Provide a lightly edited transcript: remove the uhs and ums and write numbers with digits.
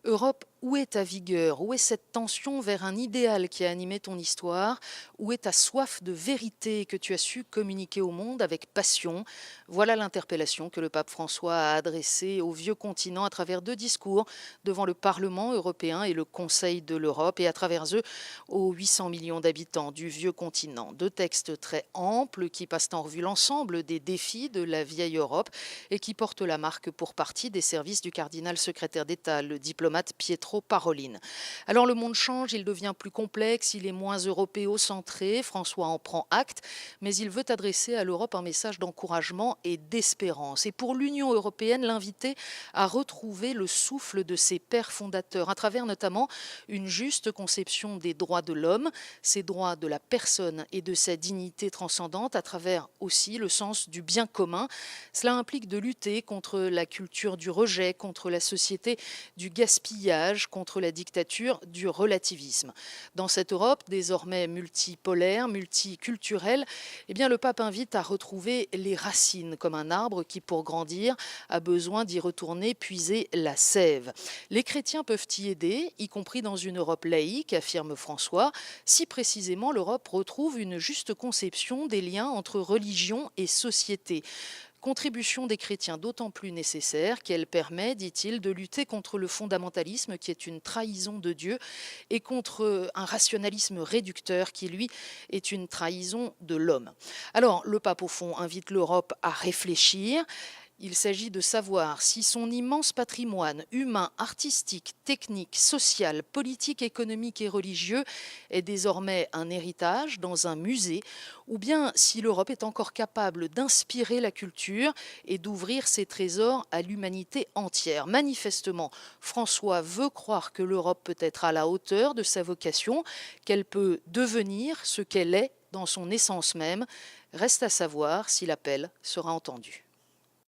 Europe, où est ta vigueur? Où est cette tension vers un idéal qui a animé ton histoire? Où est ta soif de vérité que tu as su communiquer au monde avec passion? Voilà l'interpellation que le pape François a adressée au vieux continent à travers deux discours devant le Parlement européen et le Conseil de l'Europe et à travers eux aux 800 millions d'habitants du vieux continent. Deux textes très amples qui passent en revue l'ensemble des défis de la vieille Europe et qui portent la marque pour partie des services du cardinal secrétaire d'État, le diplomate Pietro Parolin. Alors le monde change, il devient plus complexe, il est moins européocentré, François en prend acte, mais il veut adresser à l'Europe un message d'encouragement et d'espérance. Et pour l'Union européenne, l'inviter à retrouver le souffle de ses pères fondateurs, à travers notamment une juste conception des droits de l'homme, ces droits de la personne et de sa dignité transcendante, à travers aussi le sens du bien commun. Cela implique de lutter contre la culture du rejet, contre la société du gaspillage, contre la dictature du relativisme. Dans cette Europe désormais multipolaire, multiculturelle, eh bien, le pape invite à retrouver les racines comme un arbre qui, pour grandir, a besoin d'y retourner puiser la sève. Les chrétiens peuvent y aider, y compris dans une Europe laïque, affirme François, si précisément l'Europe retrouve une juste conception des liens entre religion et société. Contribution des chrétiens d'autant plus nécessaire qu'elle permet, dit-il, de lutter contre le fondamentalisme qui est une trahison de Dieu et contre un rationalisme réducteur qui, lui, est une trahison de l'homme. Alors, le pape, au fond, invite l'Europe à réfléchir. Il s'agit de savoir si son immense patrimoine humain, artistique, technique, social, politique, économique et religieux est désormais un héritage dans un musée, ou bien si l'Europe est encore capable d'inspirer la culture et d'ouvrir ses trésors à l'humanité entière. Manifestement, François veut croire que l'Europe peut être à la hauteur de sa vocation, qu'elle peut devenir ce qu'elle est dans son essence même. Reste à savoir si l'appel sera entendu.